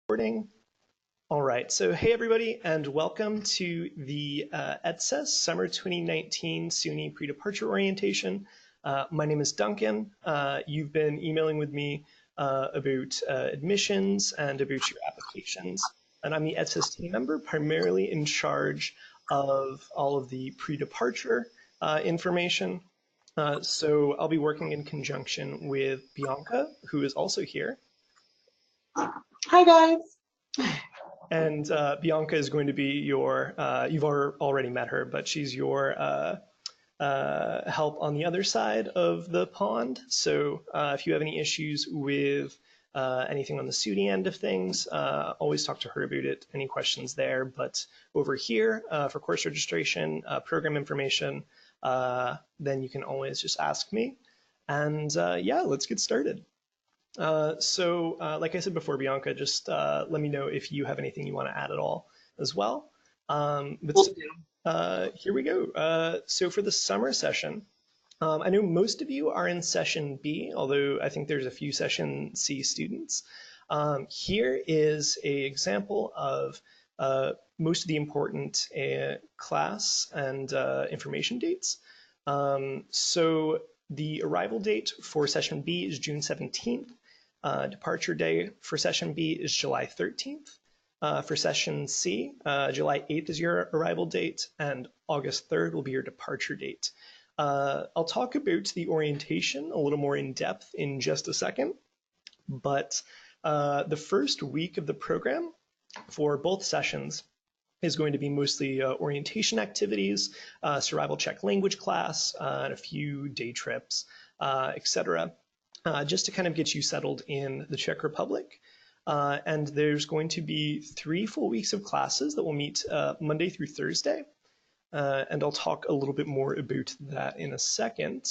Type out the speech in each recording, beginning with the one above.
Recording. All right, so hey everybody, and welcome to the ECES Summer 2019 SUNY Pre-Departure Orientation. My name is Duncan. You've been emailing with me about admissions and about your applications, and I'm the ECES team member, primarily in charge of all of the pre-departure information. So I'll be working in conjunction with Bianca, who is also here. Hi guys. And Bianca is going to be your, you've already met her, but she's your help on the other side of the pond. So if you have any issues with anything on the SUNY end of things, always talk to her about it, any questions there. But over here, for course registration, program information, then you can always just ask me. And yeah, let's get started. Like I said before, Bianca, just let me know if you have anything you want to add at all as well. Here we go. So for the summer session, I know most of you are in session B, although I think there's a few session C students. Here is an example of most of the important class and information dates. So the arrival date for session B is June 17th. Departure day for session B is July 13th. For session C, July 8th is your arrival date, and August 3rd will be your departure date. I'll talk about the orientation a little more in depth in just a second, but the first week of the program for both sessions is going to be mostly orientation activities, survival check language class, and a few day trips, etc. Just to kind of get you settled in the Czech Republic. And there's going to be 3 full weeks of classes that will meet Monday through Thursday. And I'll talk a little bit more about that in a second.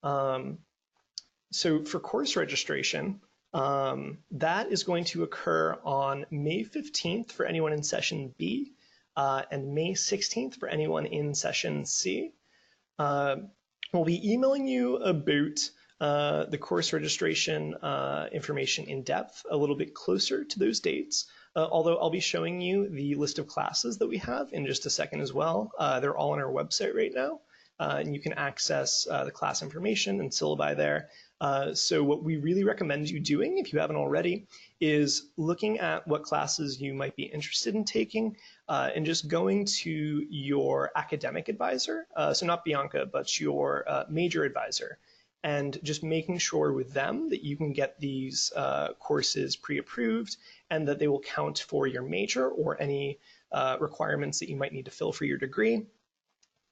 So for course registration, that is going to occur on May 15th for anyone in session B, and May 16th for anyone in session C. We'll be emailing you about the course registration information in depth a little bit closer to those dates, although I'll be showing you the list of classes that we have in just a second as well. They're all on our website right now, and you can access the class information and syllabi there. So what we really recommend you doing, if you haven't already, is looking at what classes you might be interested in taking and just going to your academic advisor, so not Bianca, but your major advisor, and just making sure with them that you can get these courses pre-approved and that they will count for your major or any requirements that you might need to fill for your degree.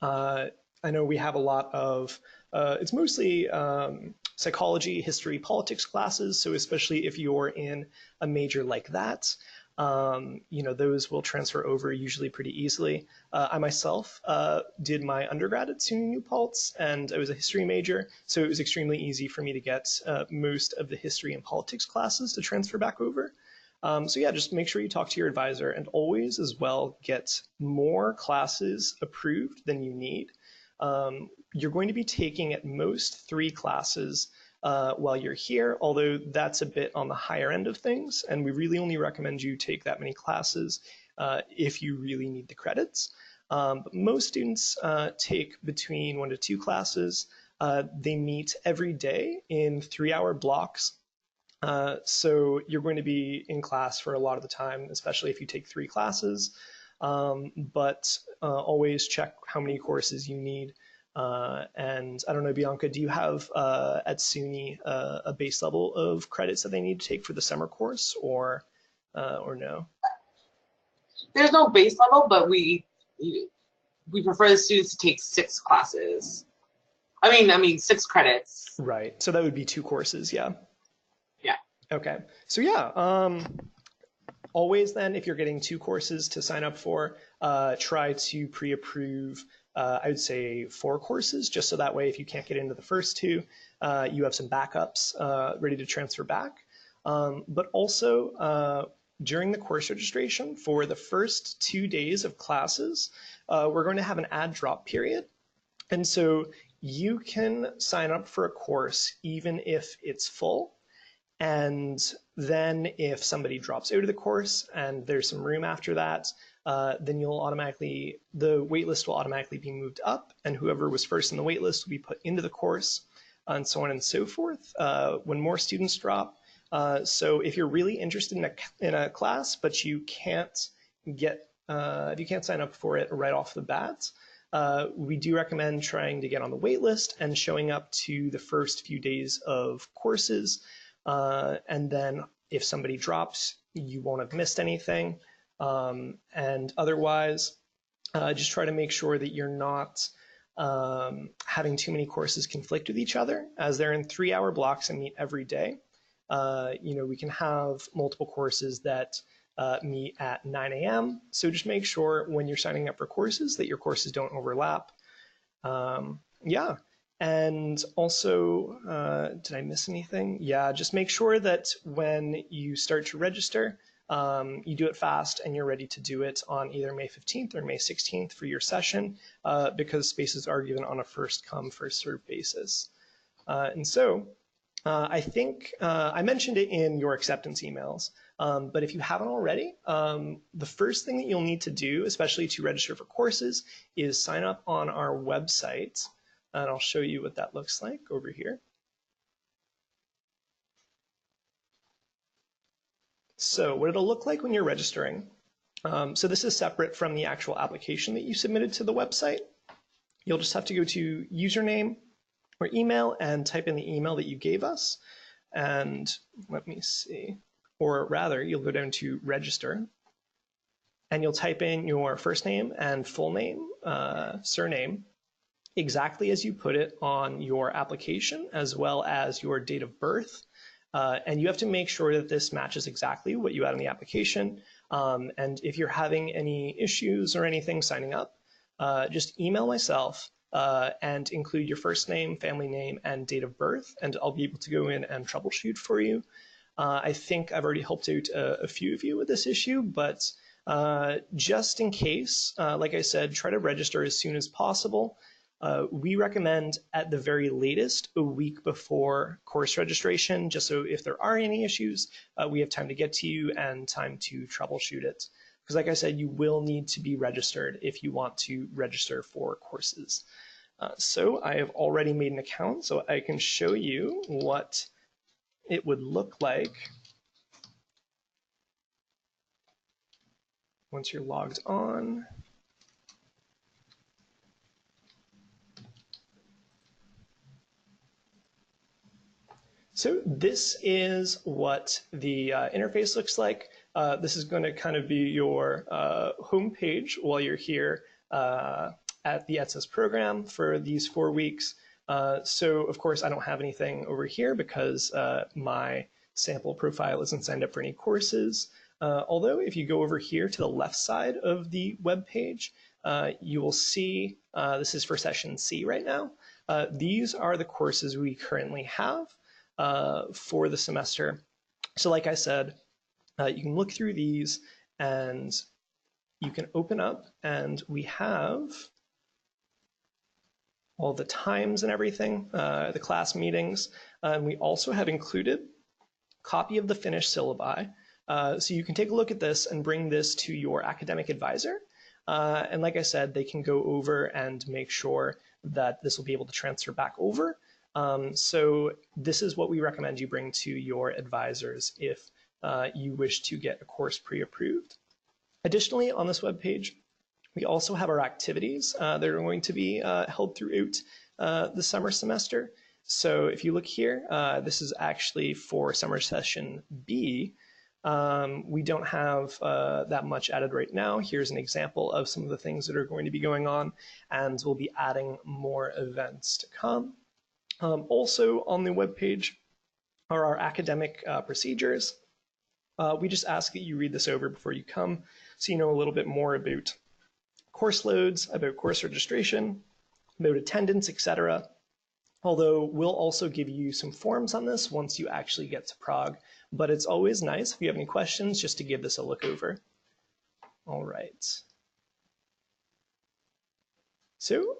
I know we have a lot of, it's mostly psychology, history, politics classes, so especially if you're in a major like that, you know, those will transfer over usually pretty easily. I myself did my undergrad at SUNY New Paltz, and I was a history major, so it was extremely easy for me to get most of the history and politics classes to transfer back over. So yeah, just make sure you talk to your advisor, and always as well get more classes approved than you need. You're going to be taking at most 3 classes while you're here, although that's a bit on the higher end of things, and we really only recommend you take that many classes if you really need the credits. But most students take between 1 to 2 classes. They meet every day in 3-hour blocks. So you're going to be in class for a lot of the time, especially if you take 3 classes. But always check how many courses you need. And I don't know, Bianca, do you have at SUNY a base level of credits that they need to take for the summer course, or no? There's no base level, but we prefer the students to take 6 classes. I mean 6 credits. Right. So that would be 2 courses, yeah. Yeah. Okay. So yeah. Always then, if you're getting 2 courses to sign up for, try to pre-approve, I would say 4 courses, just so that way if you can't get into the first 2, you have some backups ready to transfer back. But also, during the course registration, for the first 2 days of classes, we're going to have an add drop period. And so you can sign up for a course even if it's full. And Then if somebody drops out of the course and there's some room after that, then the waitlist will automatically be moved up, and whoever was first in the waitlist will be put into the course, and so on and so forth. When more students drop, so if you're really interested in a class, but you can't if you can't sign up for it right off the bat, we do recommend trying to get on the wait list and showing up to the first few days of courses. And then if somebody drops, you won't have missed anything. And otherwise, just try to make sure that you're not having too many courses conflict with each other, as they're in 3-hour blocks and meet every day. We can have multiple courses that meet at 9 a.m. So just make sure when you're signing up for courses that your courses don't overlap. Yeah. And also, did I miss anything? Yeah, just make sure that when you start to register, you do it fast and you're ready to do it on either May 15th or May 16th for your session, because spaces are given on a first come, first served basis. And so I think I mentioned it in your acceptance emails, but if you haven't already, the first thing that you'll need to do, especially to register for courses, is sign up on our website. And I'll show you what that looks like over here. So what it'll look like when you're registering. So this is separate from the actual application that you submitted to the website. You'll just have to go to username or email and type in the email that you gave us. And let me see, or rather, you'll go down to register and you'll type in your first name and full name, surname, exactly as you put it on your application, as well as your date of birth. And you have to make sure that this matches exactly what you had in the application. And if you're having any issues or anything signing up, just email myself and include your first name, family name, and date of birth, and I'll be able to go in and troubleshoot for you. I think I've already helped out a few of you with this issue, but just in case, like I said, try to register as soon as possible. We recommend at the very latest a week before course registration, just so if there are any issues, we have time to get to you and time to troubleshoot it. Because like I said, you will need to be registered if you want to register for courses. So I have already made an account, so I can show you what it would look like once you're logged on. So this is what the interface looks like. This is going to kind of be your home page while you're here at the ECES program for these 4 weeks. So of course I don't have anything over here because my sample profile isn't signed up for any courses. Although if you go over here to the left side of the web page, you will see this is for session C right now. These are the courses we currently have for the semester. So like I said, you can look through these and you can open up, and we have all the times and everything, the class meetings. And we also have included a copy of the finished syllabi. So you can take a look at this and bring this to your academic advisor. And like I said, they can go over and make sure that this will be able to transfer back over. So this is what we recommend you bring to your advisors if you wish to get a course pre-approved. Additionally, on this webpage, we also have our activities that are going to be held throughout the summer semester. So if you look here, this is actually for summer session B. We don't have that much added right now. Here's an example of some of the things that are going to be going on, and we'll be adding more events to come. Also on the webpage are our academic procedures. We just ask that you read this over before you come so you know a little bit more about course loads, about course registration, about attendance, etc. Although we'll also give you some forms on this once you actually get to Prague. But it's always nice, if you have any questions, just to give this a look over. All right. So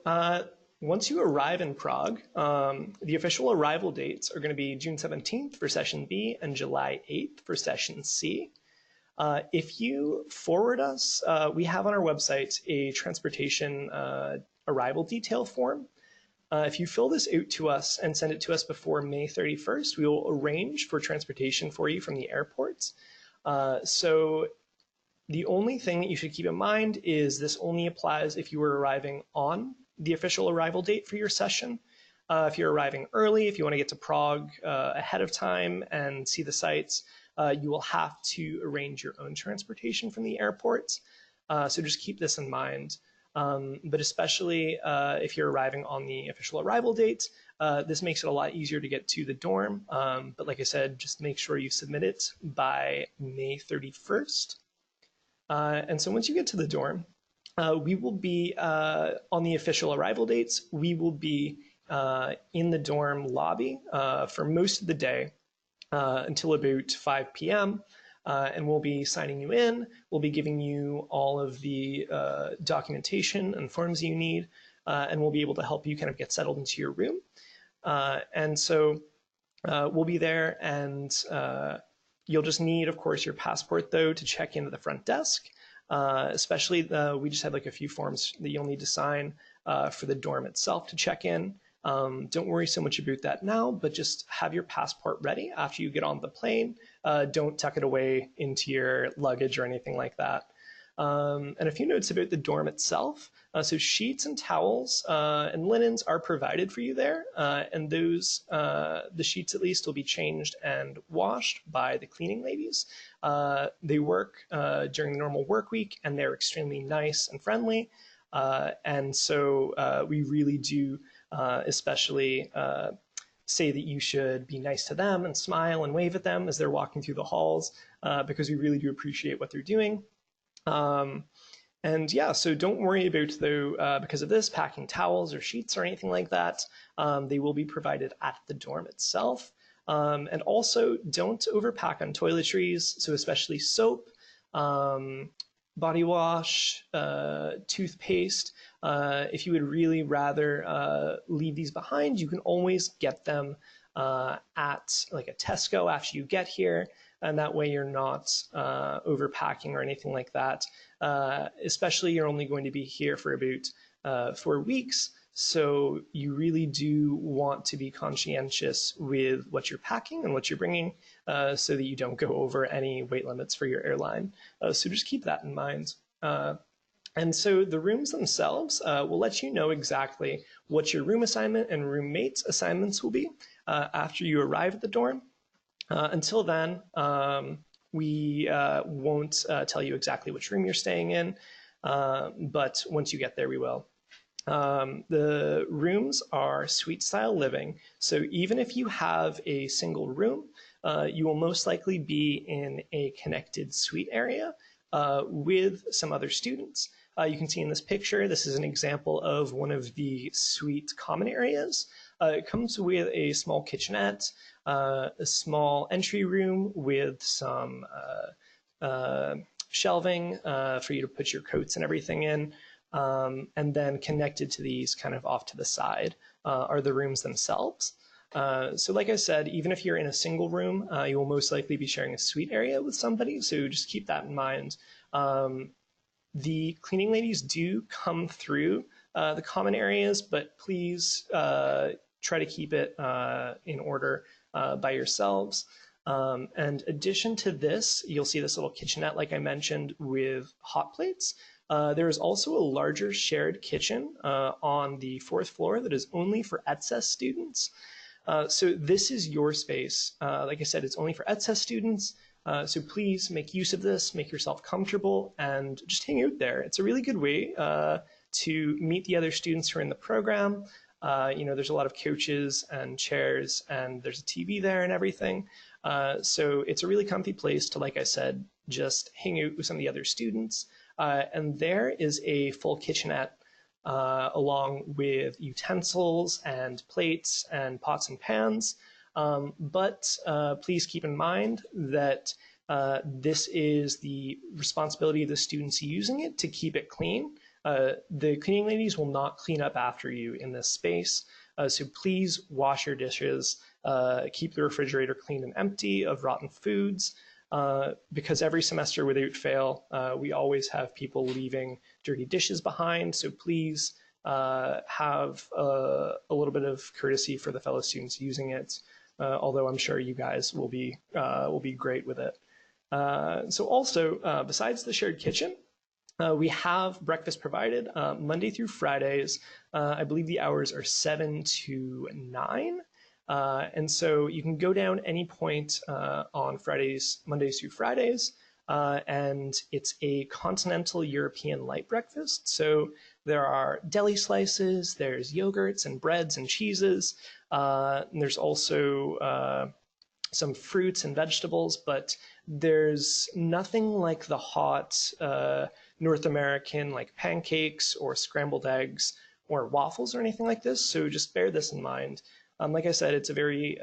once you arrive in Prague, the official arrival dates are going to be June 17th for session B and July 8th for session C. If you forward us, we have on our website a transportation arrival detail form. If you fill this out to us and send it to us before May 31st, we will arrange for transportation for you from the airports. So the only thing that you should keep in mind is this only applies if you were arriving on the official arrival date for your session. If you're arriving early, if you want to get to Prague ahead of time and see the sites, you will have to arrange your own transportation from the airports. So just keep this in mind. But especially if you're arriving on the official arrival date, this makes it a lot easier to get to the dorm. But like I said, just make sure you submit it by May 31st. And so once you get to the dorm, we will be on the official arrival dates. We will be in the dorm lobby for most of the day until about 5 p.m. And we'll be signing you in. We'll be giving you all of the documentation and forms you need, and we'll be able to help you kind of get settled into your room. And so we'll be there, and you'll just need, of course, your passport, though, to check into the front desk. Especially, we just had like a few forms that you'll need to sign for the dorm itself to check in. Don't worry so much about that now, but just have your passport ready after you get on the plane. Don't tuck it away into your luggage or anything like that. And a few notes about the dorm itself. So sheets and towels and linens are provided for you there. And those, the sheets at least, will be changed and washed by the cleaning ladies. They work during the normal work week, and they're extremely nice and friendly. And so we really do especially say that you should be nice to them and smile and wave at them as they're walking through the halls, because we really do appreciate what they're doing. And yeah, so don't worry about, though, because of this, packing towels or sheets or anything like that. They will be provided at the dorm itself. And also, don't overpack on toiletries, so especially soap, body wash, toothpaste. If you would really rather leave these behind, you can always get them at like a Tesco after you get here, and that way you're not overpacking or anything like that. Especially, you're only going to be here for about 4 weeks, so you really do want to be conscientious with what you're packing and what you're bringing, so that you don't go over any weight limits for your airline. So just keep that in mind. And so the rooms themselves will let you know exactly what your room assignment and roommates assignments will be after you arrive at the dorm. Until then, we won't tell you exactly which room you're staying in, but once you get there, we will. The rooms are suite style living, so even if you have a single room, you will most likely be in a connected suite area with some other students. You can see in this picture, this is an example of one of the suite common areas. It comes with a small kitchenette, a small entry room with some shelving for you to put your coats and everything in. And then connected to these kind of off to the side are the rooms themselves. So like I said, even if you're in a single room, you will most likely be sharing a suite area with somebody, so just keep that in mind. The cleaning ladies do come through the common areas, but please try to keep it in order by yourselves. And addition to this, you'll see this little kitchenette, like I mentioned, with hot plates. There is also a larger shared kitchen on the 4th floor that is only for ECES students. So this is your space. Like I said, it's only for ECES students. So please make use of this, make yourself comfortable, and just hang out there. It's a really good way to meet the other students who are in the program. There's a lot of couches and chairs, and there's a TV there and everything. So it's a really comfy place to, like I said, just hang out with some of the other students. And there is a full kitchenette along with utensils and plates and pots and pans. But please keep in mind that this is the responsibility of the students using it to keep it clean. The cleaning ladies will not clean up after you in this space. So please wash your dishes, keep the refrigerator clean and empty of rotten foods, because every semester without fail, we always have people leaving dirty dishes behind. So please have a little bit of courtesy for the fellow students using it, although I'm sure you guys will be great with it. So also, besides the shared kitchen, we have breakfast provided Monday through Fridays. I believe the hours are 7 to 9. And so you can go down any point on Mondays through Fridays, and it's a continental European light breakfast. So there are deli slices, there's yogurts and breads and cheeses, and there's also some fruits and vegetables, but there's nothing like the hot North American like pancakes or scrambled eggs or waffles or anything like this. So just bear this in mind. Like I said, it's a very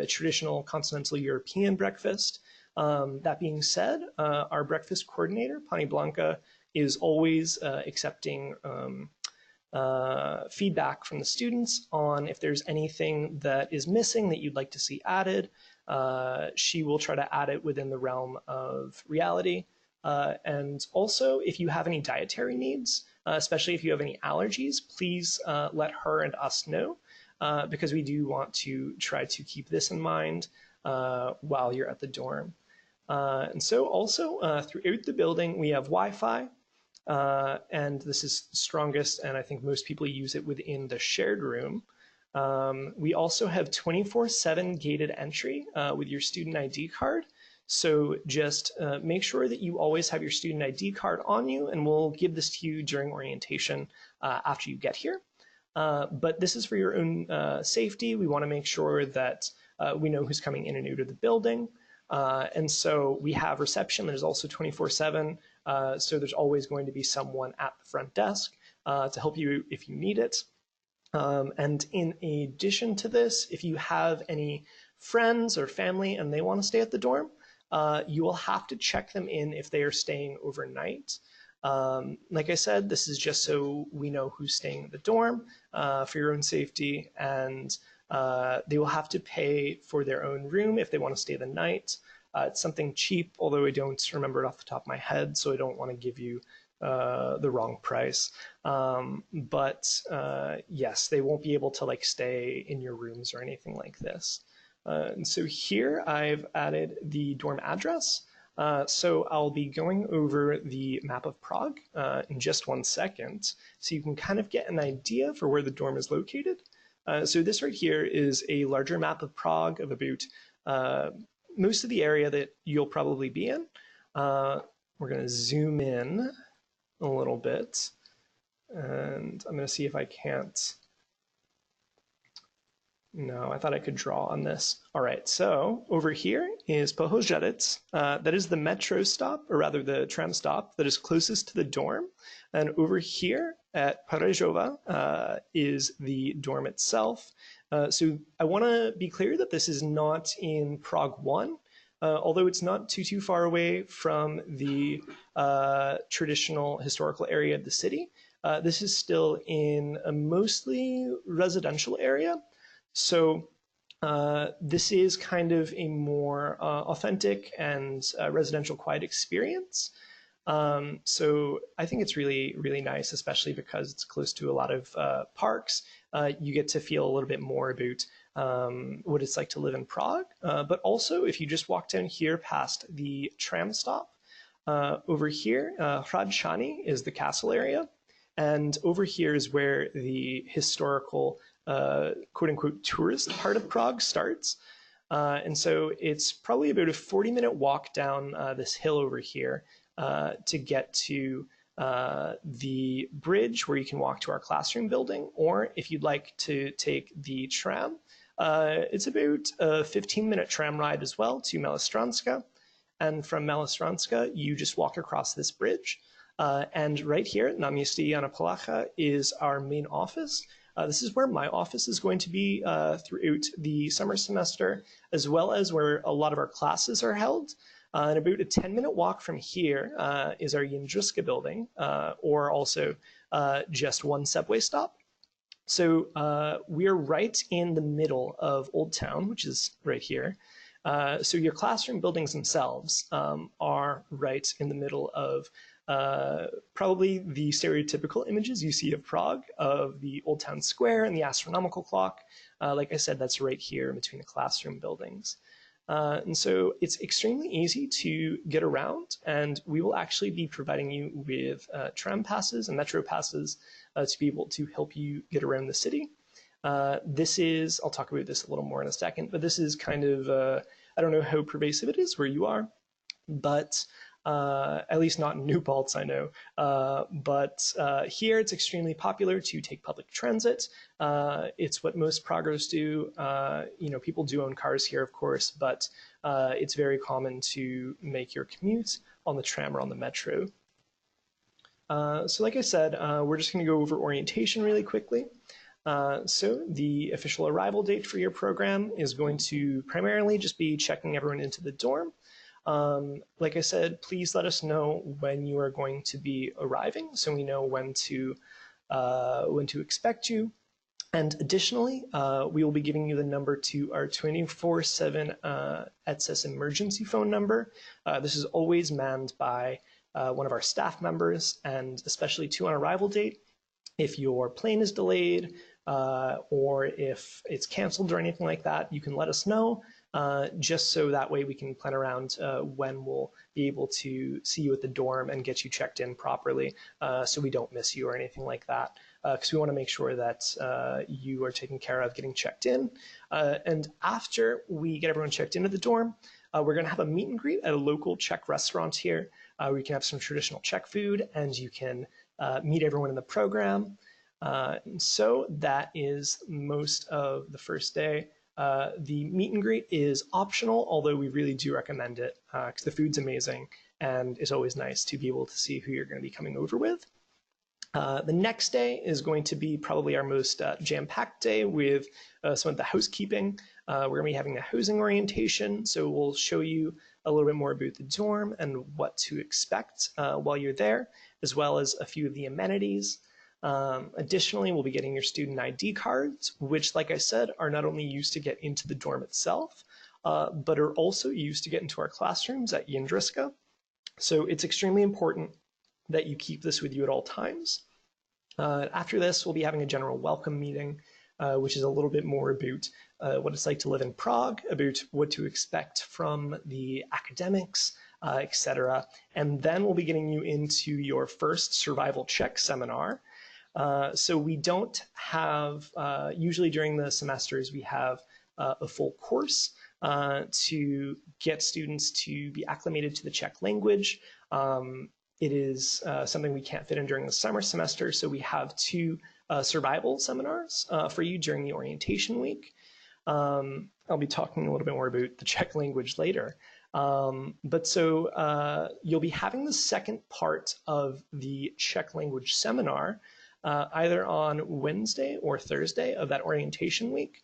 traditional continental European breakfast. That being said, our breakfast coordinator, Pani Blanca, is always accepting feedback from the students on if there's anything that is missing that you'd like to see added. She will try to add it within the realm of reality. And also, if you have any dietary needs, especially if you have any allergies, please let her and us know, because we do want to try to keep this in mind while you're at the dorm. And so also throughout the building, we have Wi-Fi, and this is strongest, and I think most people use it within the shared room. We also have 24/7 gated entry with your student ID card. So just make sure that you always have your student ID card on you, and we'll give this to you during orientation after you get here. But this is for your own safety. We want to make sure that we know who's coming in and out of the building. And so we have reception. There's also 24/7. So there's always going to be someone at the front desk to help you if you need it. And in addition to this, if you have any friends or family and they want to stay at the dorm, you will have to check them in if they are staying overnight. Like I said, this is just so we know who's staying in the dorm for your own safety, and they will have to pay for their own room if they want to stay the night. It's something cheap, although I don't remember it off the top of my head, so I don't want to give you the wrong price. But yes, they won't be able to like stay in your rooms or anything like this. And so here I've added the dorm address. So I'll be going over the map of Prague in just 1 second, so you can kind of get an idea for where the dorm is located. So this right here is a larger map of Prague of about most of the area that you'll probably be in. We're going to zoom in a little bit, and I'm going to see if I can't. No, I thought I could draw on this. All right, so over here is Pohožadec. That is the metro stop, or rather the tram stop that is closest to the dorm. And over here at Parežova is the dorm itself. So I want to be clear that this is not in Prague 1, although it's not too far away from the traditional historical area of the city. This is still in a mostly residential area. So this is kind of a more authentic and residential quiet experience. So I think it's really, really nice, especially because it's close to a lot of parks. You get to feel a little bit more about what it's like to live in Prague. But also, if you just walk down here past the tram stop, over here, Hradčany is the castle area. And over here is where the historical quote-unquote tourist part of Prague starts. And so it's probably about a 40-minute walk down this hill over here to get to the bridge where you can walk to our classroom building, or if you'd like to take the tram, it's about a 15-minute tram ride as well to Malostranska. And from Malostranska, you just walk across this bridge. And right here at Náměstí Jana Palacha is our main office. This is where my office is going to be throughout the summer semester, as well as where a lot of our classes are held. And about a 10-minute walk from here is our Jindřiška building, or also just one subway stop. So we're right in the middle of Old Town, which is right here. So your classroom buildings themselves are right in the middle of probably the stereotypical images you see of Prague, of the Old Town Square and the astronomical clock. Like I said, that's right here between the classroom buildings. And so it's extremely easy to get around, and we will actually be providing you with tram passes and metro passes to be able to help you get around the city. This is, I'll talk about this a little more in a second, but this is kind of, I don't know how pervasive it is where you are, but at least not in New Paltz, I know. But here it's extremely popular to take public transit. It's what most Praggers do. You know, people do own cars here, of course, but it's very common to make your commute on the tram or on the metro. So like I said, we're just going to go over orientation really quickly. So the official arrival date for your program is going to primarily just be checking everyone into the dorm. Like I said, please let us know when you are going to be arriving so we know when to expect you. And additionally, we will be giving you the number to our 24/7 ECES emergency phone number. This is always manned by one of our staff members, and especially on arrival date, if your plane is delayed or if it's canceled or anything like that, you can let us know. Just so that way we can plan around when we'll be able to see you at the dorm and get you checked in properly so we don't miss you or anything like that, because we want to make sure that you are taken care of getting checked in. And after we get everyone checked into the dorm, we're going to have a meet and greet at a local Czech restaurant here where you can have some traditional Czech food and you can meet everyone in the program. So that is most of the first day. The meet and greet is optional, although we really do recommend it because the food's amazing and it's always nice to be able to see who you're going to be coming over with. The next day is going to be probably our most jam-packed day with some of the housekeeping. We're going to be having a housing orientation, so we'll show you a little bit more about the dorm and what to expect while you're there, as well as a few of the amenities. Additionally, we'll be getting your student ID cards, which, like I said, are not only used to get into the dorm itself, but are also used to get into our classrooms at Jindřiška. So it's extremely important that you keep this with you at all times. After this, we'll be having a general welcome meeting, which is a little bit more about what it's like to live in Prague, about what to expect from the academics, etc. And then we'll be getting you into your first survival check seminar. So we don't have, usually during the semesters, we have a full course to get students to be acclimated to the Czech language. It is something we can't fit in during the summer semester, so we have two survival seminars for you during the orientation week. I'll be talking a little bit more about the Czech language later. But so you'll be having the second part of the Czech language seminar either on Wednesday or Thursday of that orientation week.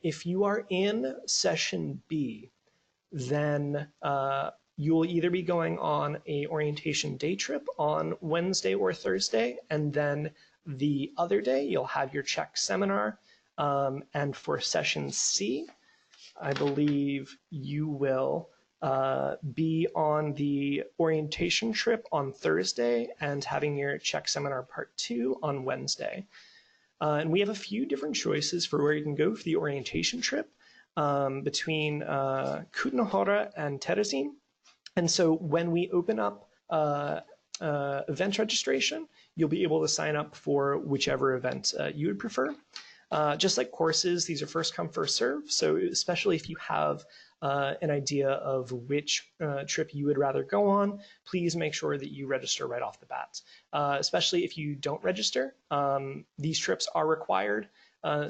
If you are in session B, then you will either be going on a orientation day trip on Wednesday or Thursday, and then the other day you'll have your Czech seminar. And for session C, I believe you will be on the orientation trip on Thursday and having your Czech seminar part 2 on Wednesday. And we have a few different choices for where you can go for the orientation trip between Kutná Hora and Terezín. And so when we open up event registration, you'll be able to sign up for whichever event you would prefer. Just like courses, these are first come, first serve. So especially if you have an idea of which trip you would rather go on, please make sure that you register right off the bat. Especially if you don't register, these trips are required.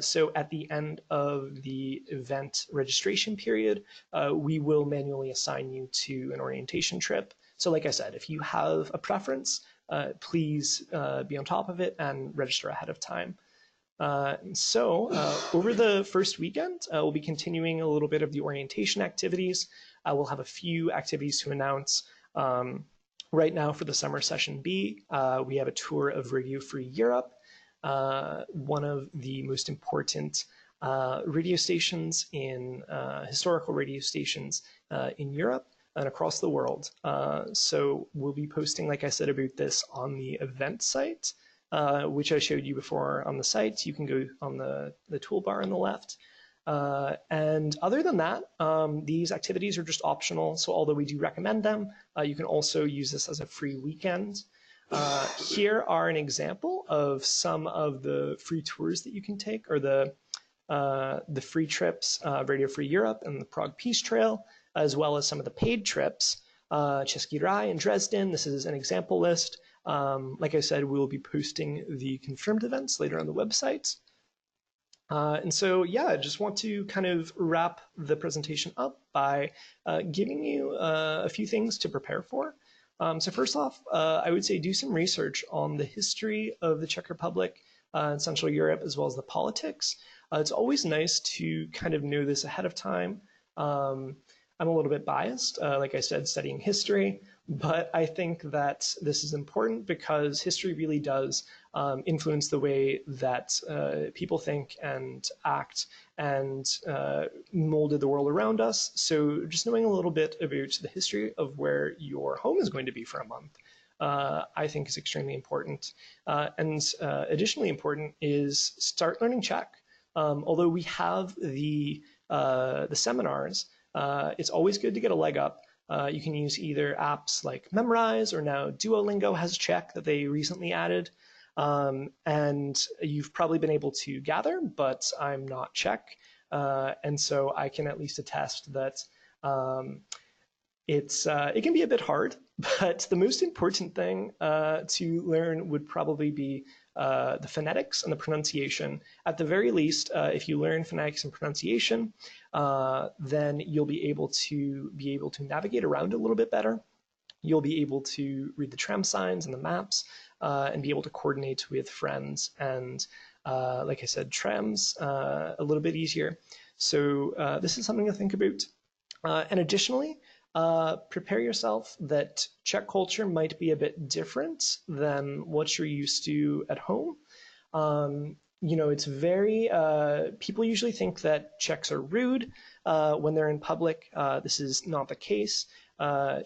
So at the end of the event registration period, we will manually assign you to an orientation trip. So like I said, if you have a preference, please be on top of it and register ahead of time. Over the first weekend, we'll be continuing a little bit of the orientation activities. We'll have a few activities to announce. Right now for the summer session B, we have a tour of Radio Free Europe, one of the most important radio stations historical radio stations in Europe and across the world. So we'll be posting, like I said, about this on the event site, which I showed you before on the site. You can go on the toolbar on the left. And other than that, these activities are just optional. So although we do recommend them, you can also use this as a free weekend. Here are an example of some of the free tours that you can take, or the free trips, Radio Free Europe and the Prague Peace Trail, as well as some of the paid trips, Český Ráj and Dresden. This is an example list. Like I said, we'll be posting the confirmed events later on the website. And so, yeah, I just want to kind of wrap the presentation up by giving you a few things to prepare for. So first off, I would say do some research on the history of the Czech Republic and Central Europe, as well as the politics. It's always nice to kind of know this ahead of time. I'm a little bit biased, like I said, studying history, but I think that this is important because history really does influence the way that people think and act, and molded the world around us. So just knowing a little bit about the history of where your home is going to be for a month, I think is extremely important. And additionally important is start learning Czech. Although we have the seminars, it's always good to get a leg up. You can use either apps like Memrise, or now Duolingo has Czech that they recently added. And you've probably been able to gather, but I'm not Czech. And so I can at least attest that it can be a bit hard, but the most important thing to learn would probably be the phonetics and the pronunciation. At the very least, if you learn phonetics and pronunciation, then you'll be able to navigate around a little bit better. You'll be able to read the tram signs and the maps, and be able to coordinate with friends and, like I said, trams a little bit easier. So this is something to think about. And additionally, prepare yourself that Czech culture might be a bit different than what you're used to at home. You know, it's very, people usually think that Czechs are rude when they're in public. This is not the case.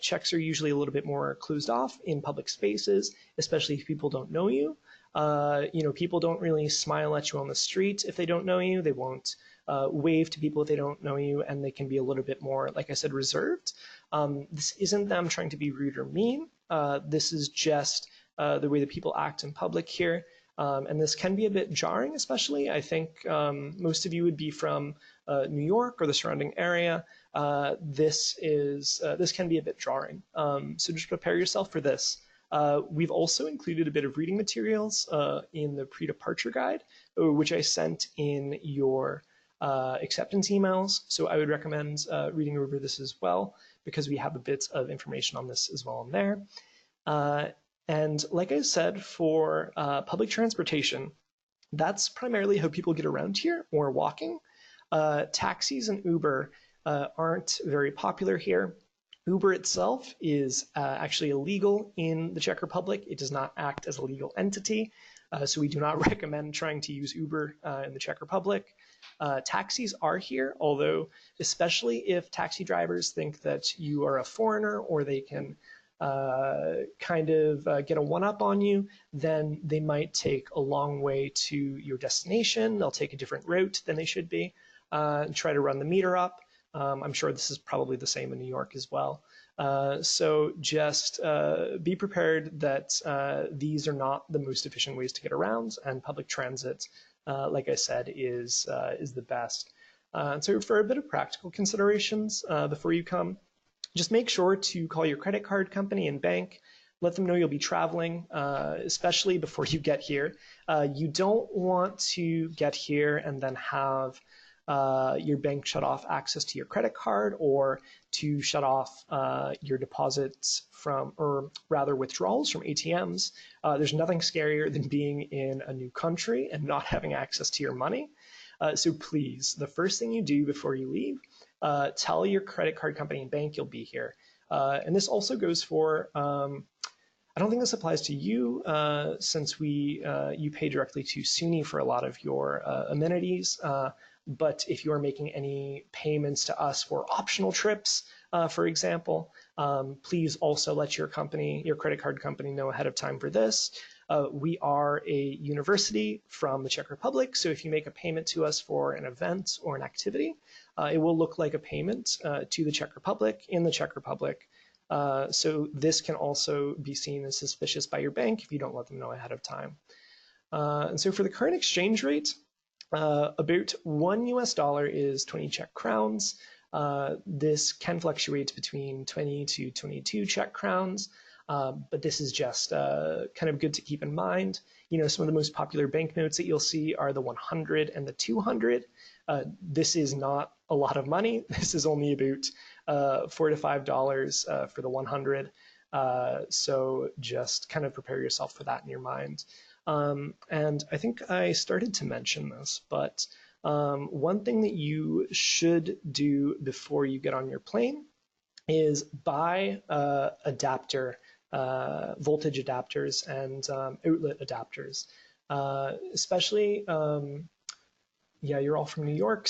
Czechs are usually a little bit more closed off in public spaces, especially if people don't know you. You know, people don't really smile at you on the street if they don't know you. They won't wave to people if they don't know you, and they can be a little bit more, like I said, reserved. This isn't them trying to be rude or mean. This is just the way that people act in public here. And this can be a bit jarring, especially. I think most of you would be from New York or the surrounding area. This can be a bit jarring. So just prepare yourself for this. We've also included a bit of reading materials in the pre-departure guide, which I sent in your acceptance emails. So I would recommend reading over this as well, because we have a bit of information on this as well in there. And like I said, for public transportation, that's primarily how people get around here, or walking. Taxis and Uber aren't very popular here. Uber itself is actually illegal in the Czech Republic. It does not act as a legal entity, so we do not recommend trying to use Uber in the Czech Republic. Taxis are here, although especially if taxi drivers think that you are a foreigner, or they can kind of get a one-up on you, then they might take a long way to your destination. They'll take a different route than they should be, and try to run the meter up. I'm sure this is probably the same in New York as well. So just be prepared that these are not the most efficient ways to get around, and public transit, like I said, is the best. So for a bit of practical considerations before you come, just make sure to call your credit card company and bank. Let them know you'll be traveling, especially before you get here. You don't want to get here and then have your bank shut off access to your credit card, or to shut off your deposits from, or rather withdrawals from ATMs. There's nothing scarier than being in a new country and not having access to your money. So please, the first thing you do before you leave, tell your credit card company and bank you'll be here. And this also goes for I don't think this applies to you since you pay directly to SUNY for a lot of your amenities. But if you are making any payments to us for optional trips, for example, please also let your credit card company know ahead of time for this. We are a university from the Czech Republic, so if you make a payment to us for an event or an activity, it will look like a payment to the Czech Republic in the Czech Republic. So this can also be seen as suspicious by your bank if you don't let them know ahead of time. And so for the current exchange rate, about $1 is 20 Czech crowns. This can fluctuate between 20 to 22 Czech crowns, but this is just kind of good to keep in mind. Some of the most popular banknotes that you'll see are the 100 and the 200. This is not a lot of money. This is only about $4 to $5 for the 100. So just kind of prepare yourself for that in your mind. And I think I started to mention this, but one thing that you should do before you get on your plane is buy voltage adapters and outlet adapters, especially, you're all from New York,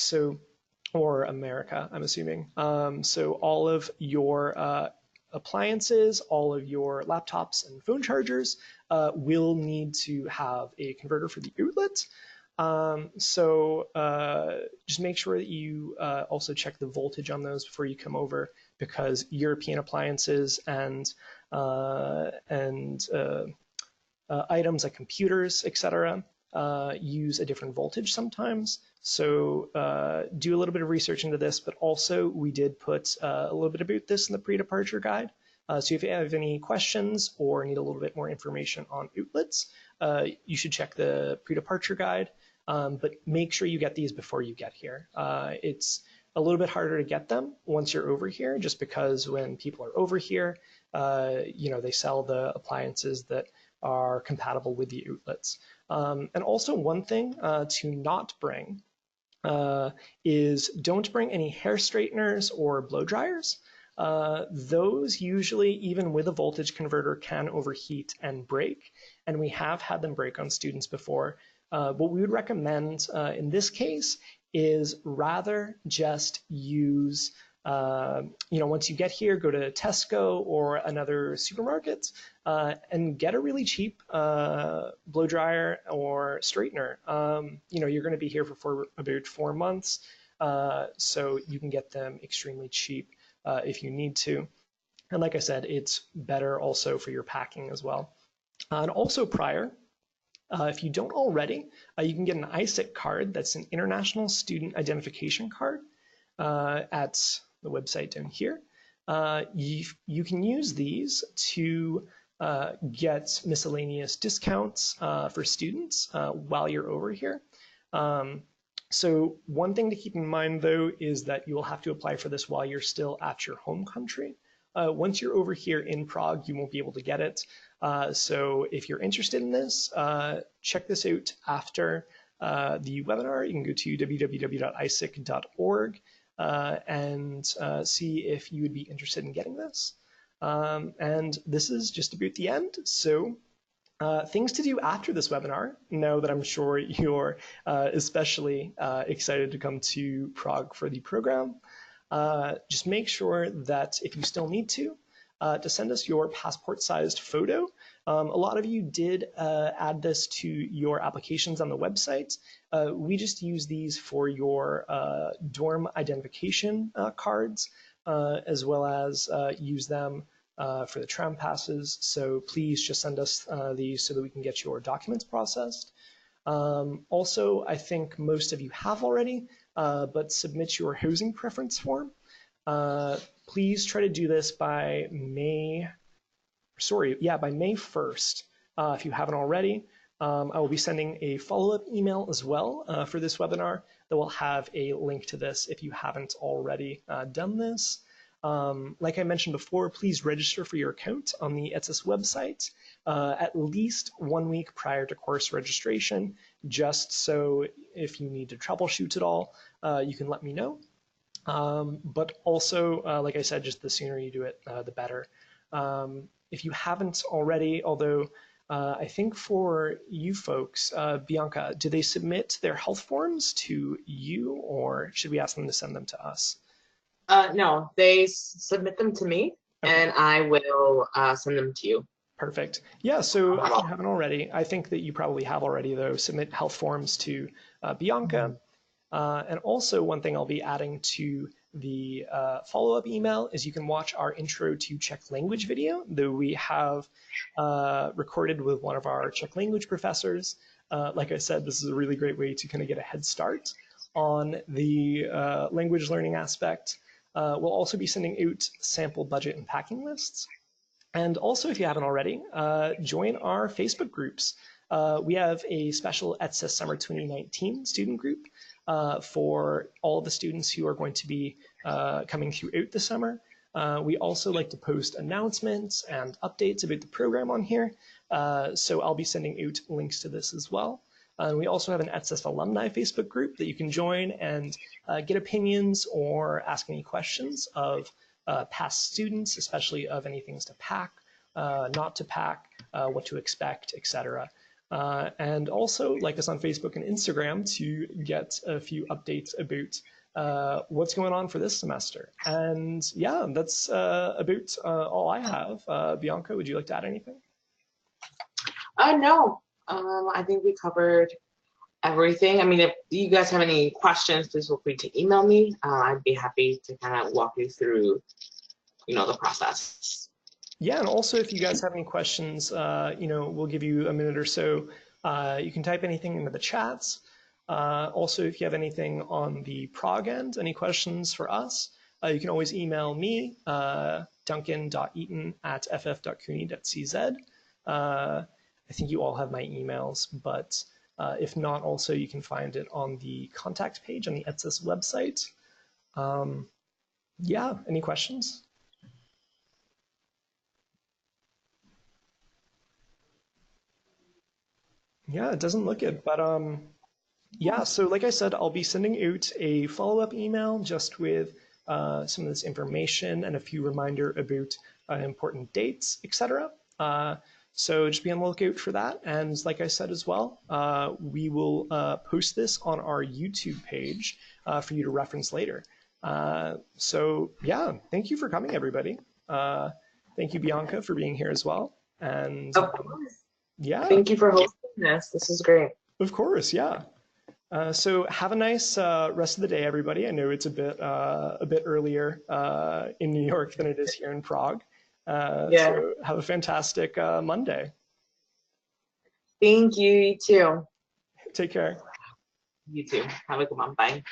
or America, I'm assuming. So all of your appliances, all of your laptops and phone chargers will need to have a converter for the outlet. So just make sure that you also check the voltage on those before you come over, because European appliances and items like computers, etc., use a different voltage sometimes. So do a little bit of research into this, but also we did put a little bit about this in the pre-departure guide. So if you have any questions or need a little bit more information on outlets, you should check the pre-departure guide, but make sure you get these before you get here. It's a little bit harder to get them once you're over here, just because when people are over here, they sell the appliances that are compatible with the outlets. And also one thing to not bring is don't bring any hair straighteners or blow dryers. Those usually, even with a voltage converter, can overheat and break, and we have had them break on students before. What we would recommend in this case is rather just use, once you get here, go to Tesco or another supermarket and get a really cheap blow dryer or straightener. You're going to be here for about 4 months, so you can get them extremely cheap if you need to. And like I said, it's better also for your packing as well. And also prior, if you don't already, you can get an ISIC card. That's an International Student Identification Card at the website down here. You can use these to get miscellaneous discounts for students while you're over here. So one thing to keep in mind, though, is that you will have to apply for this while you're still at your home country. Once you're over here in Prague, you won't be able to get it. So if you're interested in this, check this out after the webinar. You can go to www.isic.org and see if you would be interested in getting this. And this is just about the end. So things to do after this webinar, now that I'm sure you're especially excited to come to Prague for the program. Just make sure that if you still need to send us your passport-sized photo. A lot of you did add this to your applications on the website. We just use these for your dorm identification cards, as well as use them for the tram passes. So please just send us these so that we can get your documents processed. Also, I think most of you have already, but submit your housing preference form. Please try to do this by May 1st, if you haven't already. I will be sending a follow-up email as well for this webinar that will have a link to this if you haven't already done this. Like I mentioned before, please register for your account on the ECES website at least 1 week prior to course registration, just so if you need to troubleshoot at all, you can let me know. But also, like I said, just the sooner you do it, the better. If you haven't already, although I think for you folks, Bianca, do they submit their health forms to you, or should we ask them to send them to us? No, they submit them to me, Okay. and I will send them to you. Perfect. Yeah, so if you haven't already, I think that you probably have already, though, submit health forms to Bianca. And also one thing I'll be adding to the follow-up email is you can watch our Intro to Czech Language video that we have recorded with one of our Czech language professors. Like I said, this is a really great way to kind of get a head start on the language learning aspect. We'll also be sending out sample budget and packing lists. And also, if you haven't already, join our Facebook groups. We have a special ECES Summer 2019 student group for all the students who are going to be coming throughout the summer. We also like to post announcements and updates about the program on here. So I'll be sending out links to this as well. We also have an ECES alumni Facebook group that you can join and get opinions or ask any questions of past students, especially of any things to pack, not to pack, what to expect, etc. And also like us on Facebook and Instagram to get a few updates about what's going on for this semester. And yeah, that's about all I have. Bianca, would you like to add anything? No, I think we covered everything. I mean, if you guys have any questions, please feel free to email me. I'd be happy to kind of walk you through, the process. Yeah, and also if you guys have any questions, we'll give you a minute or so. You can type anything into the chats. Also, if you have anything on the prog end, any questions for us, you can always email me, duncan.eaton@ff.cuny.cz. I think you all have my emails, but if not, also you can find it on the contact page on the ECES website. Yeah, any questions? Yeah, it doesn't look it, but yeah, so like I said, I'll be sending out a follow-up email just with some of this information and a few reminder about important dates, etc. So just be on the lookout for that. And like I said as well, we will post this on our YouTube page for you to reference later. So yeah, thank you for coming, everybody. Thank you, Bianca, for being here as well. And of course. Yeah. Thank you for hosting this. This is great. Of course, yeah. So have a nice rest of the day, everybody. I know it's a bit earlier in New York than it is here in Prague. Yeah. So have a fantastic Monday. Thank you. You too. Take care. You too. Have a good one. Bye.